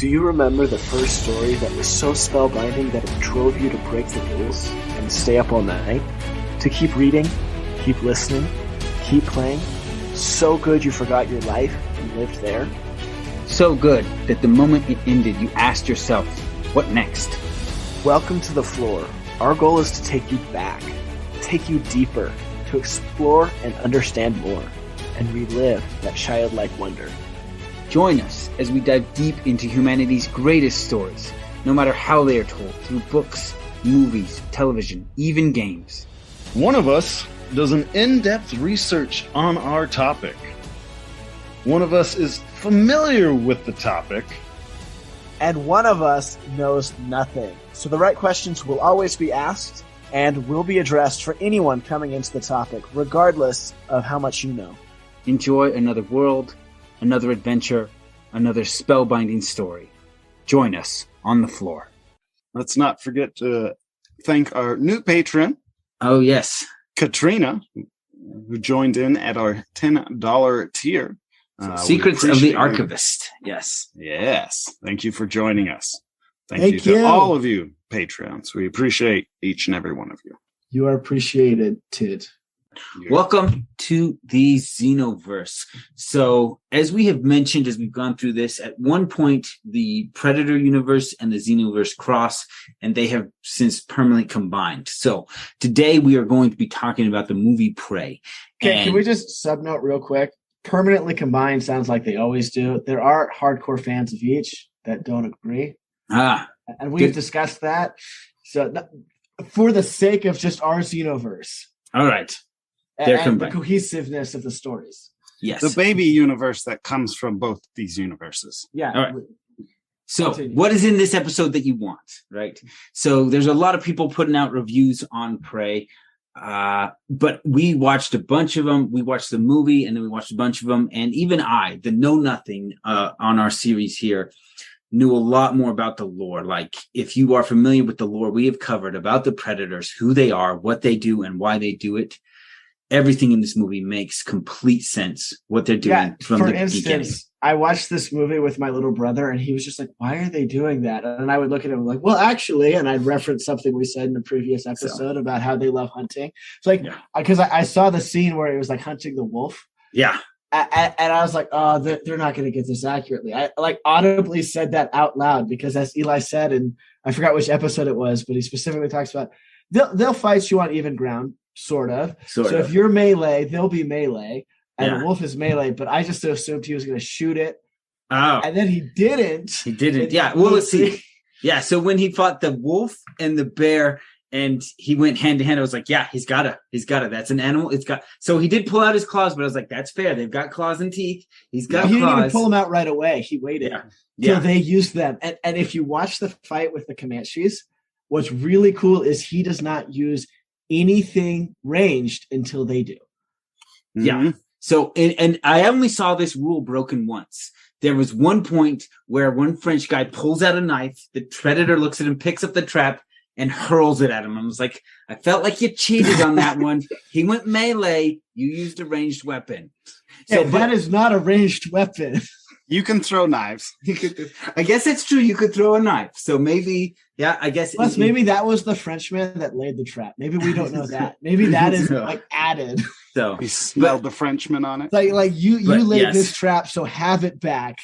Do you remember the first story that was so spellbinding that it drove you to break the rules and stay up all night? To keep reading, keep listening, keep playing? So good you forgot your life and lived there? So good that the moment it ended, you asked yourself, what next? Welcome to the Flore. Our goal is to take you back, take you deeper, to explore and understand more, and relive that childlike wonder. Join us as we dive deep into humanity's greatest stories, no matter how they are told, through books, movies, television, even games. One of us does an in-depth research on our topic. One of us is familiar with the topic. And one of us knows nothing. So the right questions will always be asked and will be addressed for anyone coming into the topic, regardless of how much you know. Enjoy another world, another adventure, another spellbinding story. Join us on the Flore. Let's not forget to thank our new patron. Oh, yes. Katrina, who joined in at our $10 tier. Secrets of the Archivist. Yes. Yes. Thank you for joining us. Thank you to all of you patrons. We appreciate each and every one of you. You are appreciated, Tid. Welcome to the Xenoverse. So, as we have mentioned, as we've gone through this, at one point, the Predator universe and the Xenoverse cross, and they have since permanently combined. So, today we are going to be talking about the movie Prey. Okay, can we just subnote real quick? Permanently combined sounds like they always do. There are hardcore fans of each that don't agree. And we've discussed that. So, for the sake of just our Xenoverse. All right. And the cohesiveness of the stories. Yes. The baby universe that comes from both these universes. Yeah. All right. So what is in this episode that you want, right? So there's a lot of people putting out reviews on Prey, but we watched a bunch of them. We watched the movie and then we watched a bunch of them. And even I, the know nothing on our series here, knew a lot more about the lore. Like, if you are familiar with the lore we have covered about the Predators, who they are, what they do, and why they do it, everything in this movie makes complete sense, what they're doing from the beginning. For instance, I watched this movie with my little brother, and he was just like, why are they doing that? And I would look at him like, well, actually, and I'd reference something we said in a previous episode about how they love hunting. It's like, because I saw the scene where it was like hunting the wolf. Yeah. And I was like, oh, they're not going to get this accurately. I like audibly said that out loud because, as Eli said, and I forgot which episode it was, but he specifically talks about they'll fight you on even ground, sort of. So if you're melee, they'll be melee, and the wolf is melee. But I just assumed he was going to shoot it. Oh, and then he didn't. He didn't. Yeah. Well, let's see. Yeah. So when he fought the wolf and the bear, and he went hand to hand, I was like, yeah, he's got it. That's an animal. So he did pull out his claws, but I was like, that's fair. They've got claws and teeth. He's got claws. He didn't even pull them out right away. He waited till they used them. And if you watch the fight with the Comanches, what's really cool is he does not use anything ranged until they do. Yeah. Mm-hmm. So, and I only saw this rule broken once. There was one point where one French guy pulls out a knife. The Predator looks at him, picks up the trap, and hurls it at him. I was like, I felt like you cheated on that one. He went melee. You used a ranged weapon. So that is not a ranged weapon. You can throw knives. I guess it's true. You could throw a knife. So maybe, I guess. Plus, maybe that was the Frenchman that laid the trap. Maybe we don't know that. Maybe that is like added. So he smelled the Frenchman on it. Like you laid this trap, so have it back.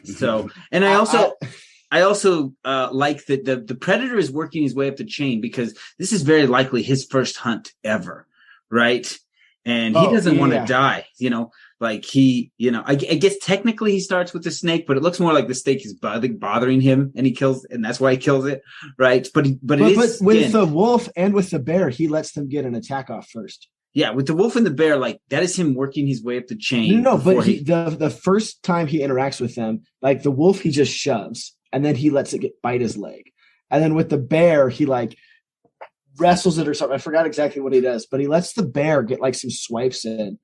So, and I also like that the Predator is working his way up the chain because this is very likely his first hunt ever, right? And he doesn't want to die, like I guess technically he starts with the snake, but it looks more like the snake is bothering him and and that's why he kills it, right? But with the wolf and with the bear, he lets them get an attack off first. Yeah, with the wolf and the bear, like that is him working his way up the chain. No, but the first time he interacts with them, like the wolf, he just shoves. And then he lets it bite his leg. And then with the bear, he like wrestles it or something. I forgot exactly what he does, but he lets the bear get like some swipes in.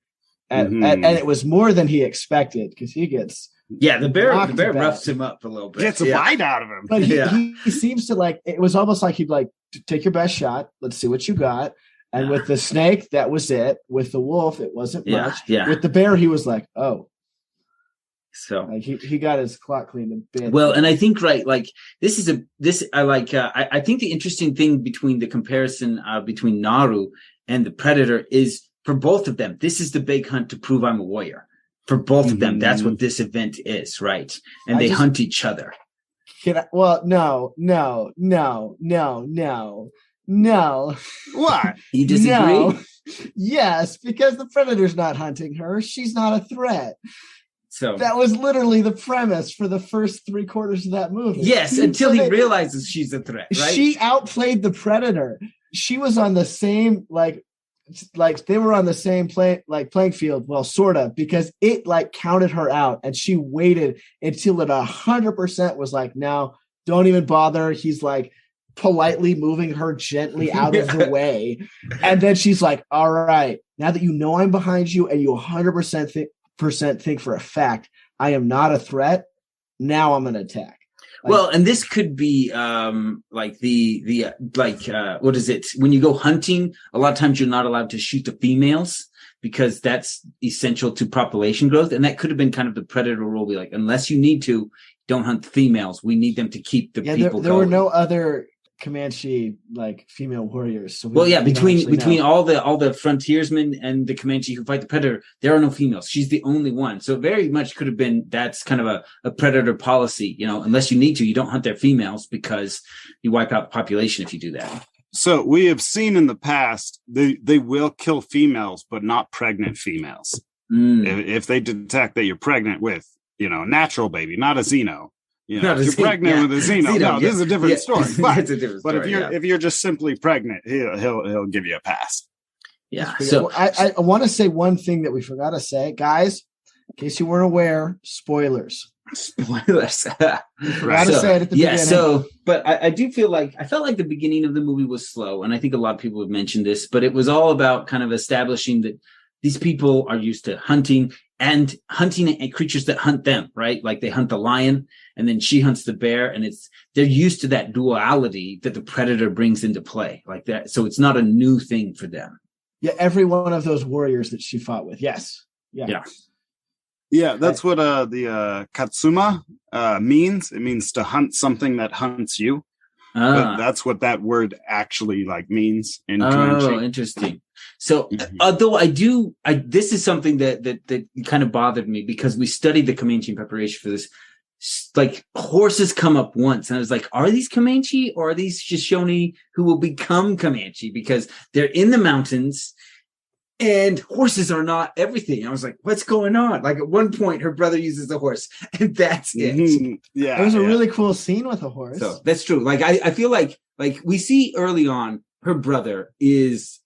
And it was more than he expected because he gets the bear roughs him up a little bit. Gets a bite out of him. But he seems to like, it was almost like he'd like, take your best shot. Let's see what you got. And with the snake, that was it. With the wolf, it wasn't much. Yeah. With the bear, he was like, oh. So Like he got his clock cleaned a bit. well, and I think I think the interesting thing between the comparison between Naru and the Predator is for both of them, this is the big hunt to prove I'm a warrior. For both of them, that's what this event is, right? And they hunt each other. No. What? You disagree? No. Yes, because the Predator's not hunting her. She's not a threat. So that was literally the premise for the first 3/4 of that movie. Yes, until he realizes she's a threat, right? She outplayed the Predator. She was on the same like they were on the same playing field. Well, sort of, because it counted her out, and she waited until it 100% was like, no, don't even bother. He's politely moving her gently out of the way, and then she's like, all right, now that you know I'm behind you and you 100% think for a fact I am not a threat, now I'm going to attack. Well, and this could be what is it? When you go hunting, a lot of times you're not allowed to shoot the females because that's essential to population growth. And that could have been kind of the Predator rule. Be like, unless you need to, don't hunt the females. We need them to keep the people there going. were no other Comanche female warriors. So between all the frontiersmen and the Comanche who fight the Predator, there are no females. She's the only one. So very much could have been that's kind of a Predator policy. Unless you need to, you don't hunt their females because you wipe out the population if you do that. So we have seen in the past they will kill females, but not pregnant females. If they detect that you're pregnant with a natural baby, not a Xeno. If you're pregnant with a Xeno, this is a different story. But, it's a different story, if you're just simply pregnant, he'll give you a pass. Yeah. So I want to say one thing that we forgot to say, guys. In case you weren't aware, spoilers. Spoilers. Forgot to say it at the beginning. So, but I do feel like I felt like the beginning of the movie was slow, and I think a lot of people have mentioned this, but it was all about kind of establishing that these people are used to hunting creatures that hunt them, right? Like they hunt the lion and then she hunts the bear, and they're used to that duality that the Predator brings into play like that. So it's not a new thing for them. Yeah. Every one of those warriors that she fought with. Yes. Yeah. Yeah. That's what the Katsuma means. It means to hunt something that hunts you. But that's what that word actually means in Comanche. Oh, interesting. So, although this is something that kind of bothered me because we studied the Comanche in preparation for this. Horses come up once, and I was like, are these Comanche or are these Shoshone who will become Comanche? Because they're in the mountains and horses are not everything. I was like, what's going on? At one point, her brother uses a horse, and that's it. Mm-hmm. Yeah. It was a really cool scene with a horse. So that's true. I feel like we see early on, her brother is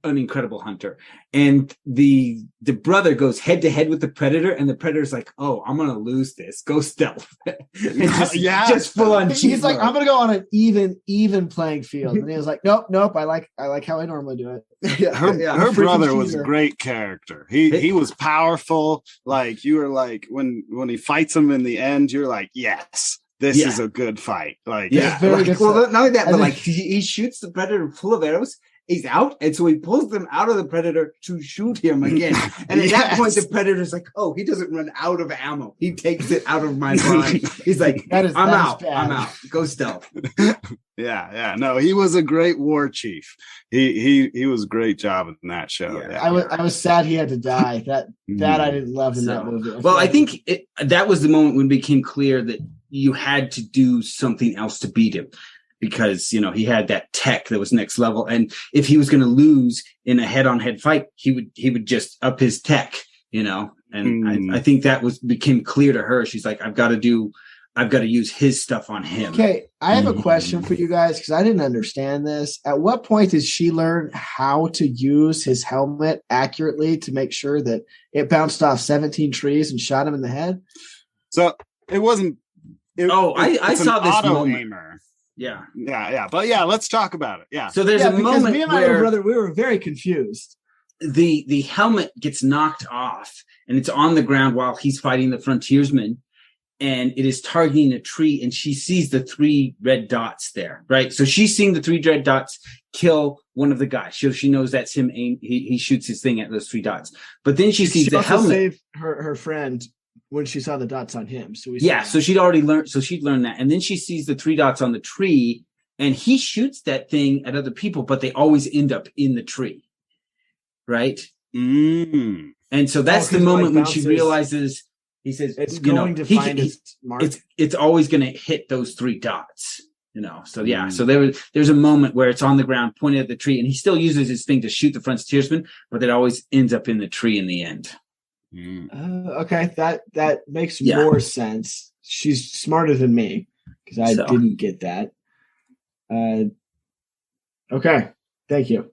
an incredible hunter, and the brother goes head to head with the Predator, and the Predator's like, oh, I'm gonna lose this, go stealth. Just full on. He's like, I'm gonna go on an even playing field, and he was like, nope, I like how I normally do it. Her brother was a great character. He was powerful. You were when he fights him in the end, you're like, yes, this is a good fight. Very good. Well, not only that, but he shoots the Predator full of arrows. He's out, and so he pulls them out of the Predator to shoot him again. And at that point, the Predator's like, "Oh, he doesn't run out of ammo. He takes it out of my mind." He's like, "I'm out. Go stealth." Yeah. No, he was a great war chief. He was a great job in that show. Yeah. I was sad he had to die. That I didn't love in that movie. I think that was the moment when it became clear that you had to do something else to beat him. Because, he had that tech that was next level. And if he was going to lose in a head-on-head fight, he would just up his tech, and I think that became clear to her. She's like, I've got to use his stuff on him. Okay. I have a question for you guys, because I didn't understand this. At what point did she learn how to use his helmet accurately to make sure that it bounced off 17 trees and shot him in the head? So it wasn't. I saw this moment. Aimer. Yeah. But let's talk about it. Yeah. So there's a moment me and my little brother, we were very confused. The helmet gets knocked off, and it's on the ground while he's fighting the frontiersman, and it is targeting a tree, and she sees the 3 red dots there, right? So she's seeing the 3 red dots kill one of the guys. So she knows that's him. He shoots his thing at those 3 dots. But then she sees the helmet. Saved her friend when she saw the dots on him. So so she'd already learned. So she'd learned that, and then she sees the 3 dots on the tree, and he shoots that thing at other people, but they always end up in the tree, right? Mm. And so that's the moment when she realizes. He says, "It's going to find its mark. It's always going to hit those 3 dots." So so there's a moment where it's on the ground pointed at the tree, and he still uses his thing to shoot the frontiersman, but it always ends up in the tree in the end. Okay, that makes more sense. She's smarter than me because I didn't get that. Okay, thank you.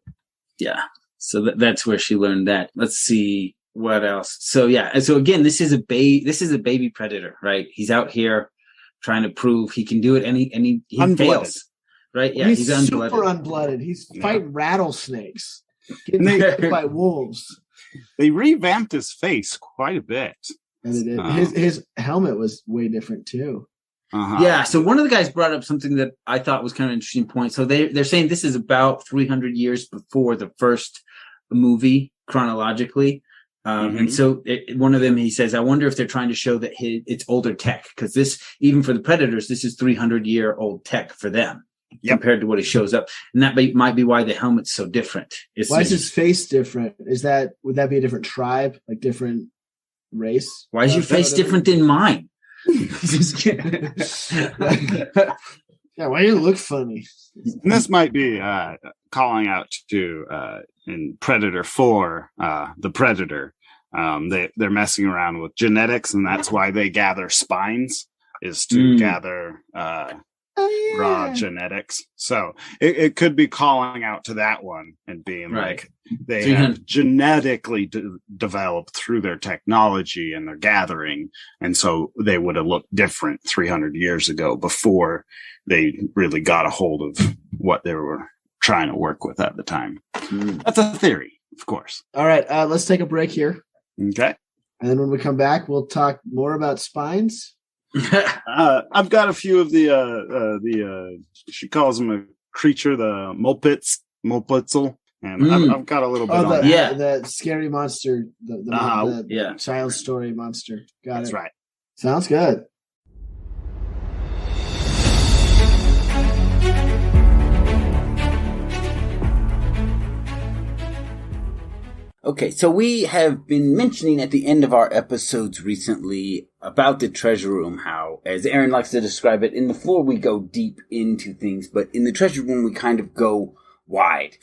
Yeah, so that's where she learned that. Let's see what else. So so again, this is a baby predator, right? He's out here trying to prove he can do it, and he fails, right? Yeah, he's super unblooded. He's fighting rattlesnakes, getting hit by wolves. They revamped his face quite a bit. His helmet was way different too. Yeah, so one of the guys brought up something that I thought was kind of an interesting point. So they're saying this is about 300 years before the first movie chronologically. And so one of them, he says, I wonder if they're trying to show that it's older tech, because this, even for the Predators, this is 300-year-old tech for them compared to what it shows up. And that might be why the helmet's so different. Why is his face different? Would that be a different tribe, like different race? Why is your face different than mine? Just kidding. Yeah, why do you look funny? And this might be calling out to in Predator 4, the Predator. They're messing around with genetics, and that's why they gather spines, is to gather raw genetics. So it could be calling out to that one and being like they have genetically developed through their technology and their gathering, and so they would have looked different 300 years ago before they really got a hold of what they were trying to work with at the time. That's a theory, of course. All right, let's take a break here. Okay. And then when we come back, we'll talk more about spines. I've got a few of the she calls them a creature, the Mulpitzel, and I've got a little bit on that. The scary monster, the child story monster. That's right. Sounds good. Okay, so we have been mentioning at the end of our episodes recently about the treasure room, how, as Aaron likes to describe it, in the Flore we go deep into things, but in the treasure room we kind of go wide.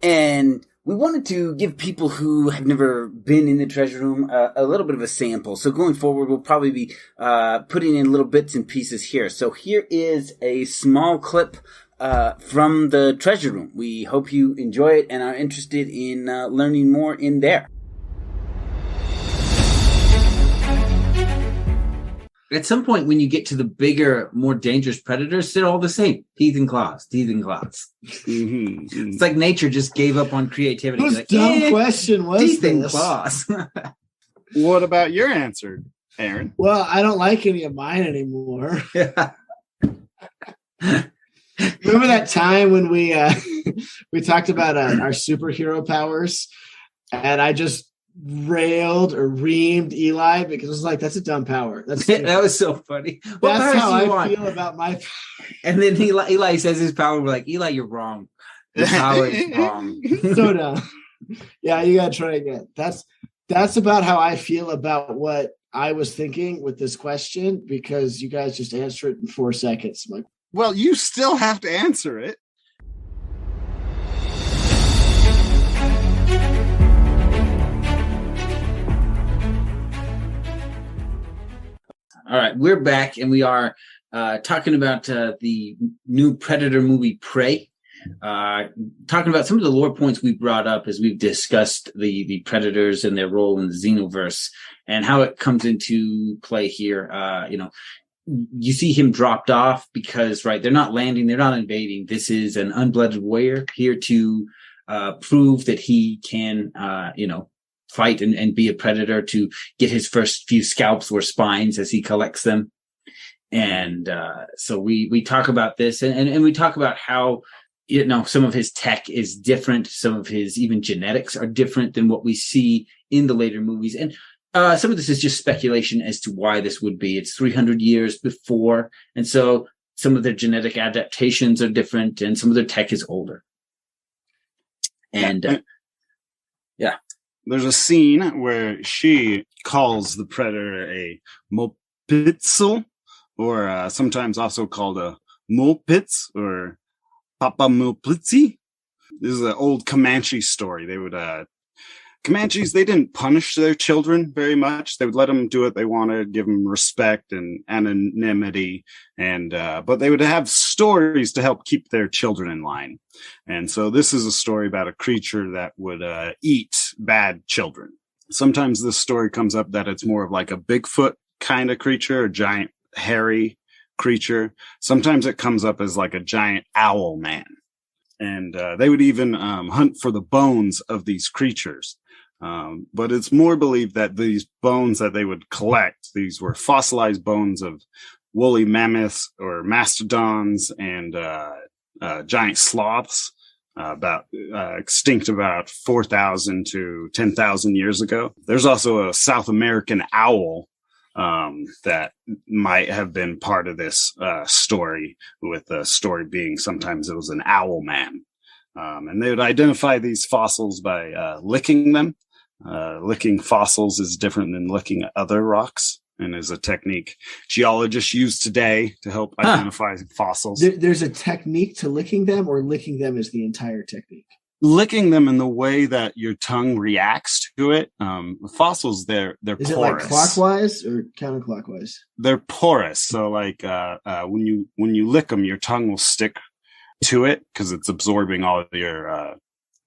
And we wanted to give people who have never been in the treasure room a little bit of a sample. So going forward, we'll probably be putting in little bits and pieces here. So here is a small clip from the treasure room. We hope you enjoy it and are interested in learning more in there. At some point, when you get to the bigger, more dangerous predators, they're all the same. Teeth and claws, teeth and claws. It's like nature just gave up on creativity. Whose dumb question was teeth this? and claws. What about your answer, Aaron? Well, I don't like any of mine anymore. Remember that time when we talked about our superhero powers, and I just railed or reamed Eli because it was like, that's a dumb power. That was so funny. That's how I feel about my power. And then Eli says his power. We're like, Eli, you're wrong. Your power is wrong. So dumb. Yeah, you gotta try again. That's about how I feel about what I was thinking with this question, because you guys just answer it in 4 seconds. I'm like, well, you still have to answer it. All right, we're back, and we are talking about the new Predator movie, Prey. Talking about some of the lore points we brought up as we've discussed the Predators and their role in the Xenoverse and how it comes into play here. You see him dropped off because, they're not landing, they're not invading. This is an unblooded warrior here to prove that he can, fight and be a predator, to get his first few scalps or spines as he collects them. And so we talk about this and we talk about how, some of his tech is different. Some of his even genetics are different than what we see in the later movies. And some of this is just speculation as to why this would be. It's 300 years before, and so some of their genetic adaptations are different, and some of their tech is older. And there's a scene where she calls the predator a mopitzel, or sometimes also called a mopitz or papa moplitzi. This is an old Comanche story. They would Comanches, they didn't punish their children very much. They would let them do what they wanted, give them respect and anonymity, and but they would have stories to help keep their children in line. And so this is a story about a creature that would eat bad children. Sometimes this story comes up that it's more of like a Bigfoot kind of creature, a giant hairy creature. Sometimes it comes up as like a giant owl man. And they would even hunt for the bones of these creatures. But it's more believed that these bones that they would collect, these were fossilized bones of woolly mammoths or mastodons and giant sloths, extinct about 4,000 to 10,000 years ago. There's also a South American owl that might have been part of this story, with the story being sometimes it was an owl man. And they would identify these fossils by licking them. Licking fossils is different than licking other rocks, and is a technique geologists use today to help identify fossils. There's a technique to licking them, or licking them is the entire technique? Licking them in the way that your tongue reacts to it. Fossils, they're is porous. It like clockwise or counterclockwise? They're porous. So like when you lick them, your tongue will stick to it because it's absorbing all of your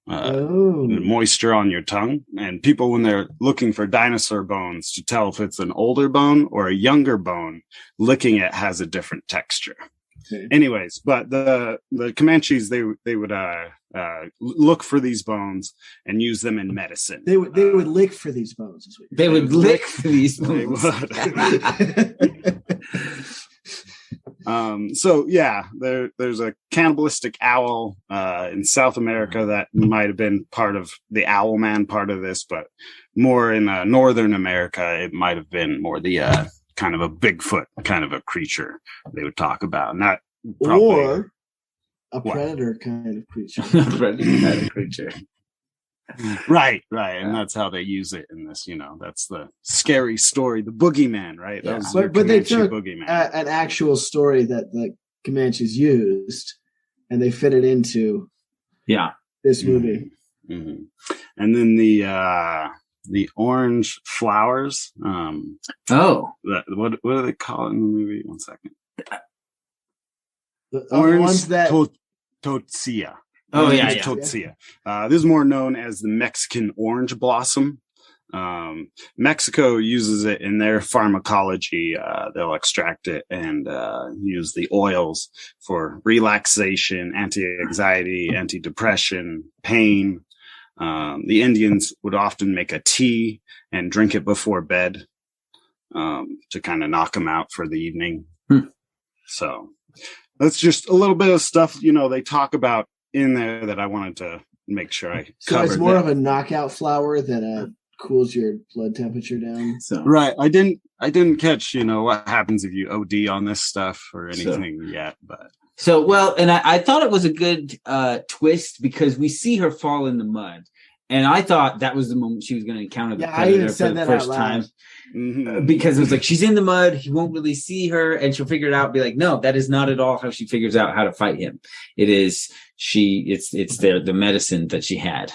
moisture on your tongue. And people, when they're looking for dinosaur bones to tell if it's an older bone or a younger bone, licking it has a different texture. Okay. Anyways, but the Comanches, they would look for these bones and use them in medicine. They would lick for these bones. Is what they would lick for these bones. So yeah, there's a cannibalistic owl in South America that might have been part of the owl man part of this, but more in Northern America, it might have been more the kind of a Bigfoot kind of a creature they would talk about. Not probably, or a predator kind of creature. Predator kind of creature. Right. And that's how they use it in this, that's the scary story, the boogeyman, right? Yeah. That was but they took boogeyman. An actual story that the Comanches used, and they fit it into this movie. Mm-hmm. And then the orange flowers. What do they call it in the movie? 1 second. The orange ones that Totsia. Oh yeah. Totsia. This is more known as the Mexican orange blossom. Mexico uses it in their pharmacology. They'll extract it and use the oils for relaxation, anti-anxiety, anti-depression, pain. The Indians would often make a tea and drink it before bed to kind of knock them out for the evening. So that's just a little bit of stuff, they talk about in there that I wanted to make sure I covered. So it's more of a knockout flower that cools your blood temperature down. So right. I didn't catch, what happens if you OD on this stuff or anything yet, but. So, well, and I thought it was a good twist because we see her fall in the mud. And I thought that was the moment she was going to encounter the predator for the first time. Mm-hmm. Because it was like, she's in the mud, he won't really see her, and she'll figure it out, be like, no, that is not at all how she figures out how to fight him. It is, it's the medicine that she had.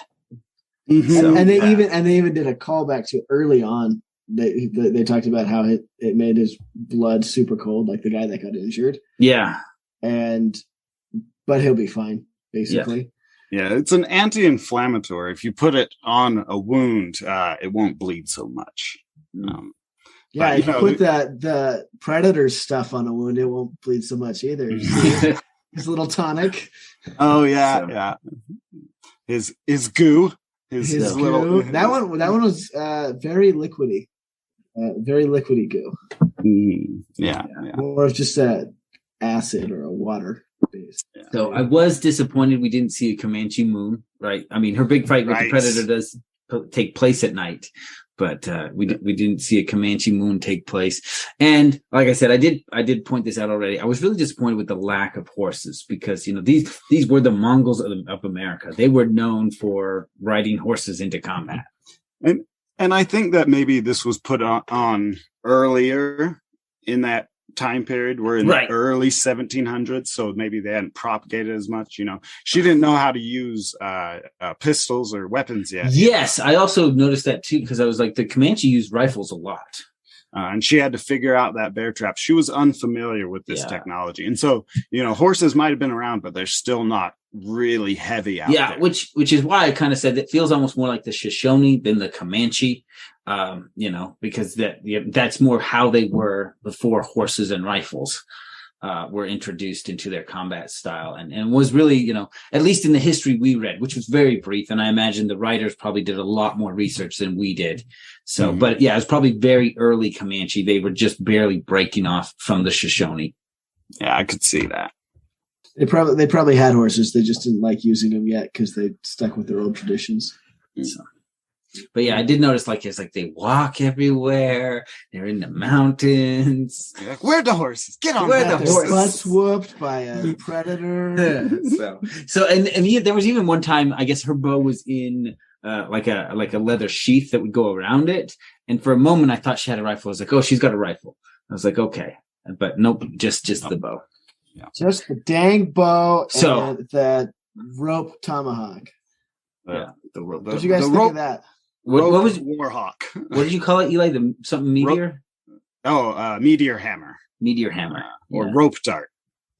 Mm-hmm. So, and they even did a callback to early on. They talked about how it made his blood super cold, like the guy that got injured. Yeah. But he'll be fine, basically. Yeah, it's an anti-inflammatory. If you put it on a wound, it won't bleed so much. If you put the predator stuff on a wound, it won't bleed so much either. His little tonic. Oh yeah, yeah. His goo. His little goo. That one was very liquidy. Very liquidy goo. Yeah. More of just a acid or a water base. So I was disappointed we didn't see a Comanche moon, right? I mean, her big fight with the predator does take place at night, but we didn't see a Comanche moon take place. And like I said, I did point this out already. I was really disappointed with the lack of horses because, these were the Mongols of America. They were known for riding horses into combat. And I think that maybe this was put on earlier in that time period. We're in the early 1700s, so maybe they hadn't propagated as much. She didn't know how to use pistols or weapons yet. Yes, I also noticed that too, because I was like, the Comanche used rifles a lot. And she had to figure out that bear trap. She was unfamiliar with this technology. And so, horses might have been around, but they're still not really heavy out there. Yeah, which is why I kind of said it feels almost more like the Shoshone than the Comanche, because that's more how they were before horses and rifles were introduced into their combat style, and was really, at least in the history we read, which was very brief, and I imagine the writers probably did a lot more research than we did. So, but yeah, it was probably very early Comanche. They were just barely breaking off from the Shoshone. Yeah, I could see that. They probably had horses. They just didn't like using them yet because they stuck with their old traditions. So. But yeah, I did notice it's like they walk everywhere. They're in the mountains. Where are the horses? Get on. Where are the horses? Butts whooped by a predator. So there was even one time, I guess her bow was in like a leather sheath that would go around it. And for a moment, I thought she had a rifle. I was like, oh, she's got a rifle. I was like, okay, but nope, just the bow. Yeah. Just the dang bow and the rope tomahawk. Yeah. What did you guys think of that? What was Warhawk? What did you call it, Eli? Something meteor? Meteor hammer. Meteor hammer. Or rope dart.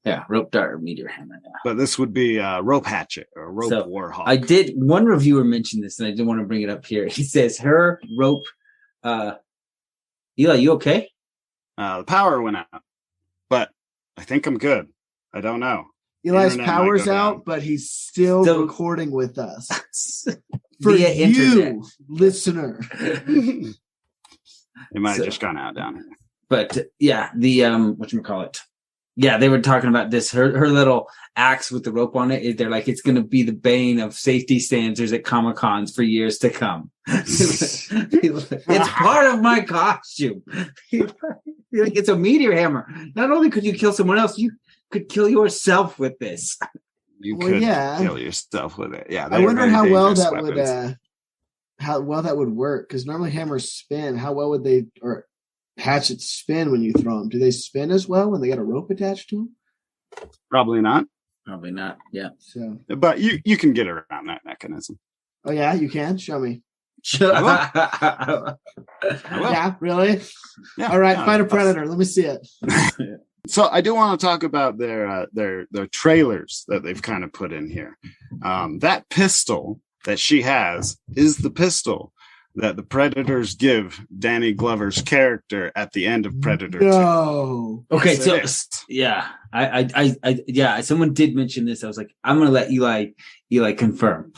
Yeah, rope dart or meteor hammer. Yeah. But this would be rope hatchet or rope Warhawk. I did. One reviewer mentioned this, and I didn't want to bring it up here. He says her rope. Eli, you okay? The power went out, but I think I'm good. I don't know. Eli's power's out, but he's still recording with us. For via internet. Listener. It might have just gone out down here. But yeah, the whatchamacallit. Yeah, they were talking about this. Her little axe with the rope on it. They're like, it's going to be the bane of safety standards at Comic-Cons for years to come. It's part of my costume. It's a meteor hammer. Not only could you kill someone else, you could kill yourself with this. You could kill yourself with it. Yeah, I wonder how well that would work, because normally hammers spin. How well would they or hatchets spin when you throw them? Do they spin as well when they got a rope attached to them? Probably not. Yeah. So, but you can get around that mechanism. Oh yeah, you can. Show me. I will. Yeah, really? Yeah, all right, find a predator. Let me see it. So I do want to talk about their trailers that they've kind of put in here. That pistol that she has is the pistol that the Predators give Danny Glover's character at the end of Predator 2. No. Okay, so yeah, I someone did mention this. I was like, I'm gonna let Eli confirm.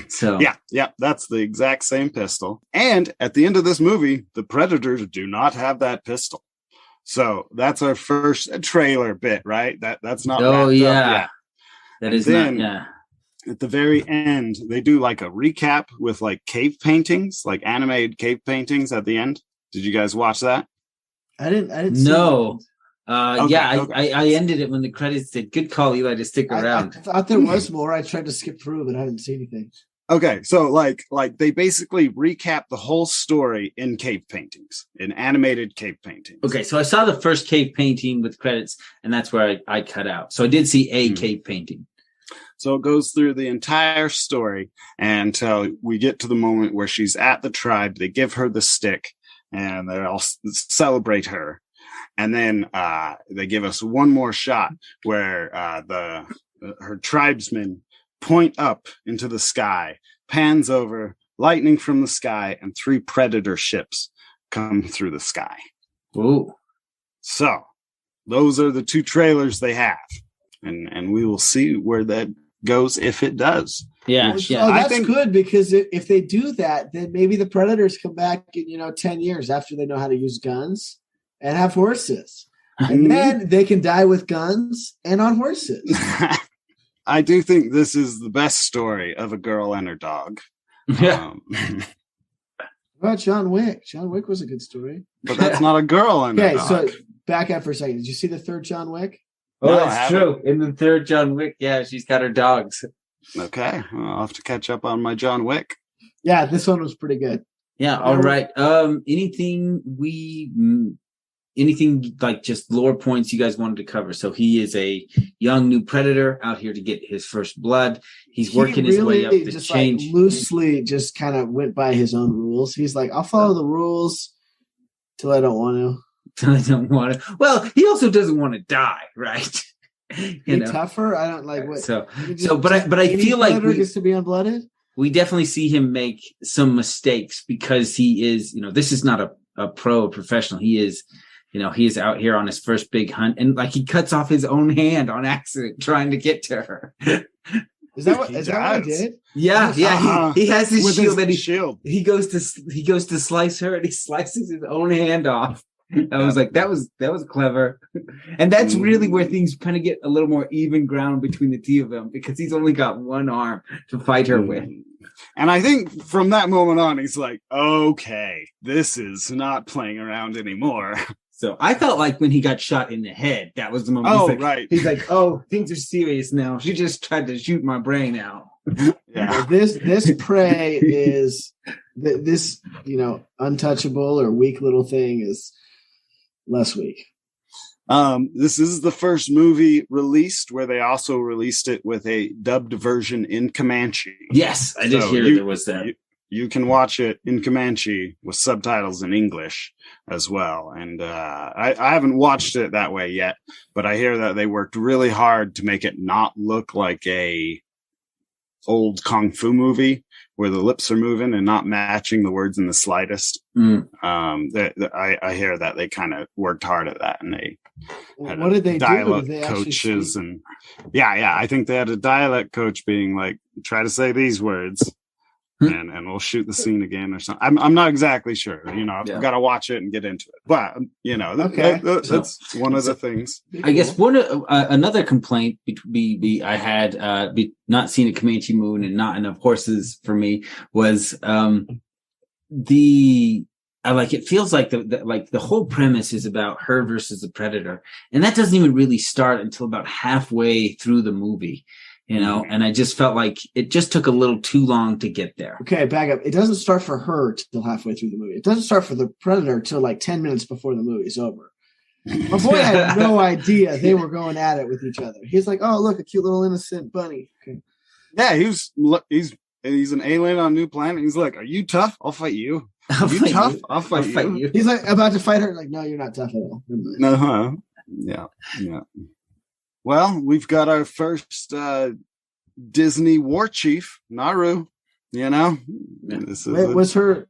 So yeah, that's the exact same pistol. And at the end of this movie, the Predators do not have that pistol. So that's our first trailer bit, right? That's not. Oh yeah, that is then, not. Yeah. At the very end, they do like a recap with like cave paintings, like animated cave paintings at the end. Did you guys watch that? I didn't. No. Okay. I ended it when the credits did. Good call, Eli, to stick around. I thought there was more. I tried to skip through, but I didn't see anything. Okay, so like they basically recap the whole story in cave paintings, in animated cave paintings. Okay, so I saw the first cave painting with credits, and that's where I cut out. So I did see a cave painting. So it goes through the entire story until we get to the moment where she's at the tribe. They give her the stick, and they all celebrate her. And then they give us one more shot where her tribesmen point up into the sky, pans over, lightning from the sky, and 3 predator ships come through the sky. Ooh. So those are the 2 trailers they have. And we will see where that goes if it does. Yeah. Oh, that's good, because if they do that, then maybe the Predators come back in 10 years after they know how to use guns and have horses. And then they can die with guns and on horses. I do think this is the best story of a girl and her dog. Yeah. What about John Wick? John Wick was a good story. But that's not a girl in it. Okay, so back up for a second. Did you see the third John Wick? Oh, No, that's true. In the third John Wick, yeah, she's got her dogs. Okay, I'll have to catch up on my John Wick. Yeah, this one was pretty good. Yeah, all right. Anything like just lore points you guys wanted to cover? So he is a young new predator out here to get his first blood. He's working his way up the just change. Like loosely just kind of went by his own rules. He's like, I'll follow the rules till I don't want to. I don't want to. Well, he also doesn't want to die, right? Tougher. I don't like what. But I feel like he gets to be unblooded. We definitely see him make some mistakes because he is, this is not a professional. He is, he is out here on his first big hunt, and like he cuts off his own hand on accident trying to get to her. Is that what he did? Yeah. He has his shield that he goes to slice her, and he slices his own hand off. I was like, that was clever. And that's really where things kind of get a little more even ground between the two of them, because he's only got one arm to fight her with. And I think from that moment on, he's like, okay, this is not playing around anymore. So I felt like when he got shot in the head, that was the moment. Oh, right. He's like, oh, things are serious now. She just tried to shoot my brain out. Yeah. This prey is this, untouchable or weak little thing is less weak. This is the first movie released where they also released it with a dubbed version in Comanche. Yes, I did hear there was that. You can watch it in Comanche with subtitles in English as well. And I haven't watched it that way yet, but I hear that they worked really hard to make it not look like a old kung fu movie where the lips are moving and not matching the words in the slightest. I hear that they kind of worked hard at that, and they had what did they dialect do? coaches and I think they had a dialect coach being like, try to say these words. And we'll shoot the scene again or something. I'm not exactly sure. I've got to watch it and get into it. But that's one of the things. I guess another complaint I had not seeing a Comanche moon and not enough horses for me was it feels like the whole premise is about her versus the predator, and that doesn't even really start until about halfway through the movie. And I just felt like it just took a little too long to get there. Okay, back up. It doesn't start for her till halfway through the movie. It doesn't start for the predator till like 10 minutes before the movie's over. My boy had no idea they were going at it with each other. He's like, "Oh, look, a cute little innocent bunny." Okay. Yeah, he's an alien on a new planet. He's like, "Are you tough? I'll fight you. Are you tough? I'll fight you." He's like about to fight her. Like, "No, you're not tough at all." No, yeah. Well, we've got our first Disney war chief, Naru. Was her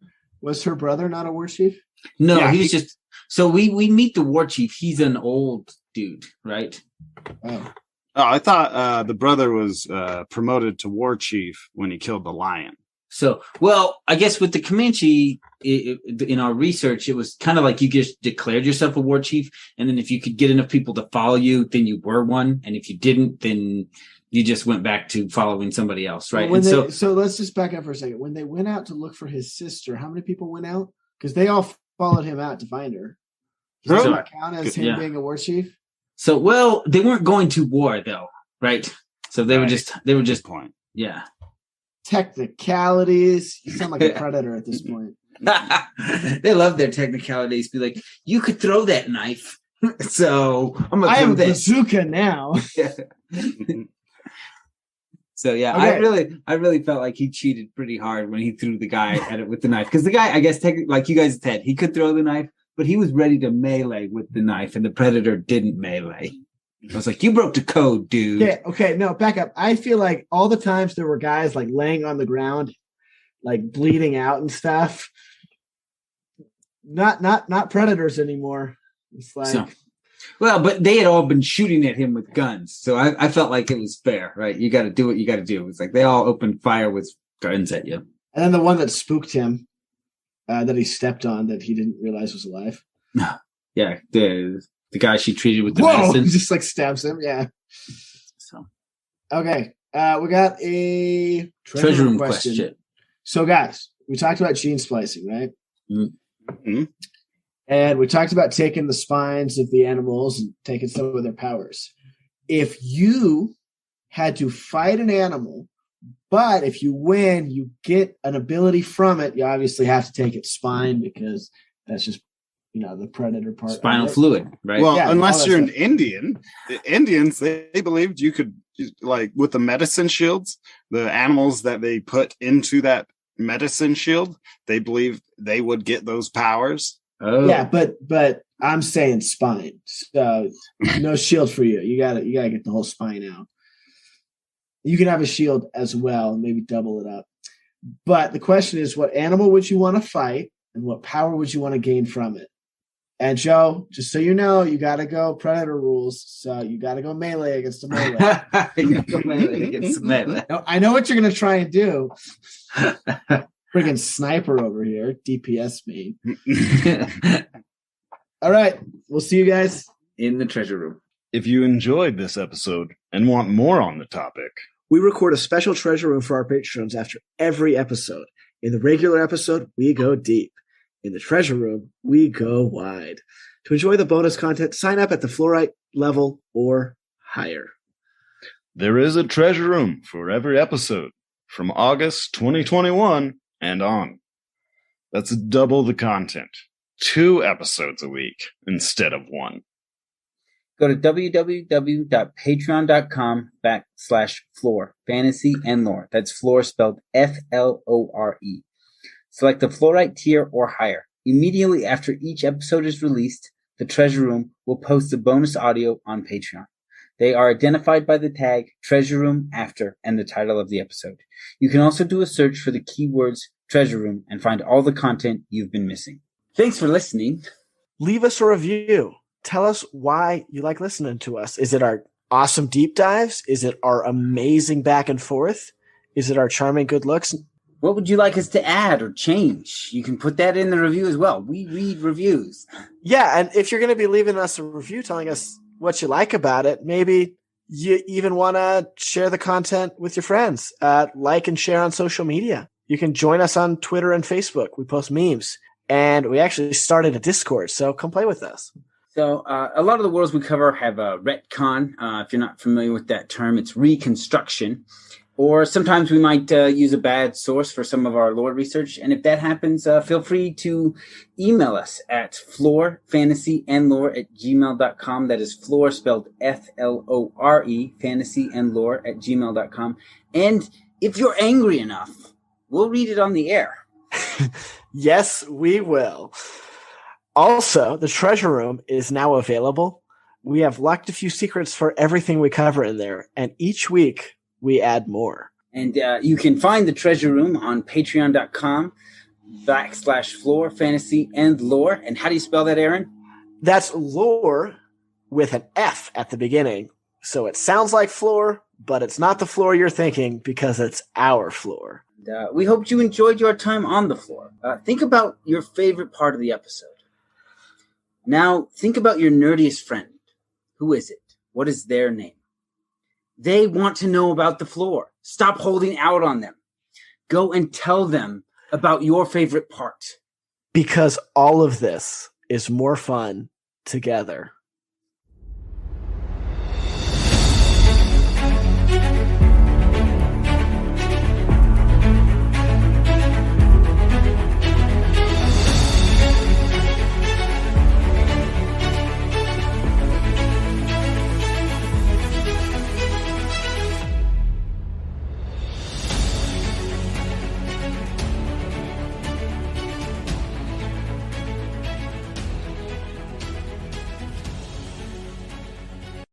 brother not a war chief? No, yeah, he's just. So we meet the war chief. He's an old dude, right? Oh, I thought the brother was promoted to war chief when he killed the lion. So, well, I guess with the Comanche, in our research, it was kind of like you just declared yourself a war chief, and then if you could get enough people to follow you, then you were one, and if you didn't, then you just went back to following somebody else, right? So let's just back up for a second. When they went out to look for his sister, how many people went out? Because they all followed him out to find her. Does that count as him being a war chief? So, well, they weren't going to war though, right? So they were just point. Yeah. Technicalities. You sound like a predator at this point. They love their technicalities. Be like, you could throw that knife, so I have a bazooka now. So yeah, okay. I really felt like he cheated pretty hard when he threw the guy at it with the knife, because the guy, I guess, like you guys said, he could throw the knife, but he was ready to melee with the knife, and the predator didn't melee. I was like, you broke the code, dude. Okay, no, back up. I feel like all the times there were guys like laying on the ground, like bleeding out and stuff. Not predators anymore. It's like, but they had all been shooting at him with guns, so I felt like it was fair, right? You got to do what you got to do. It's like they all opened fire with guns at you. And then the one that spooked him, that he stepped on, that he didn't realize was alive. Yeah, the guy she treated with the medicine. Just like stabs him. Yeah. So, okay. We got a treasure room question. So, guys, we talked about gene splicing, right? Mm-hmm. And we talked about taking the spines of the animals and taking some of their powers. If you had to fight an animal, but if you win, you get an ability from it, you obviously have to take its spine because that's just, the predator part. Spinal fluid, right? Well, Yeah, unless you're stuff. an Indian. The Indians, they believed you could, like with the medicine shields, the animals that they put into that medicine shield, they believed they would get those powers. Oh. Yeah, but I'm saying spine. So no shield for you. You gotta get the whole spine out. You can have a shield as well, maybe double it up. But the question is, what animal would you want to fight, and what power would you want to gain from it? And Joe, just so you know, you got to go predator rules. So you got to go melee against the melee. No, I know what you're going to try and do. Friggin' sniper over here, DPS me. All right, we'll see you guys in the treasure room. If you enjoyed this episode and want more on the topic, we record a special treasure room for our patrons after every episode. In the regular episode, we go deep. In the treasure room, we go wide. To enjoy the bonus content, sign up at the fluorite level or higher. There is a treasure room for every episode from August 2021 and on. That's double the content. 2 episodes a week instead of 1. Go to www.patreon.com/Flore, fantasy and lore. That's Flore spelled Flore. Select the Fluorite tier or higher. Immediately after each episode is released, the Treasure Room will post the bonus audio on Patreon. They are identified by the tag Treasure Room After and the title of the episode. You can also do a search for the keywords Treasure Room and find all the content you've been missing. Thanks for listening. Leave us a review. Tell us why you like listening to us. Is it our awesome deep dives? Is it our amazing back and forth? Is it our charming good looks? What would you like us to add or change? You can put that in the review as well. We read reviews. Yeah, and if you're going to be leaving us a review telling us what you like about it, maybe you even want to share the content with your friends. Like and share on social media. You can join us on Twitter and Facebook. We post memes. And we actually started a Discord, so come play with us. So a lot of the worlds we cover have a retcon. If you're not familiar with that term, it's reconstruction. Or sometimes we might use a bad source for some of our lore research. And if that happens, feel free to email us at florefantasyandlore@gmail.com. That is Flore spelled Flore, fantasyandlore@gmail.com. And if you're angry enough, we'll read it on the air. Yes, we will. Also, the treasure room is now available. We have locked a few secrets for everything we cover in there, and each week we add more. And you can find the treasure room on patreon.com/Flore, fantasy and lore. And how do you spell that, Aaron? That's lore with an F at the beginning. So it sounds like floor, but it's not the floor you're thinking because it's our floor. We hope you enjoyed your time on the floor. Think about your favorite part of the episode. Now, think about your nerdiest friend. Who is it? What is their name? They want to know about the floor. Stop holding out on them. Go and tell them about your favorite part. Because all of this is more fun together.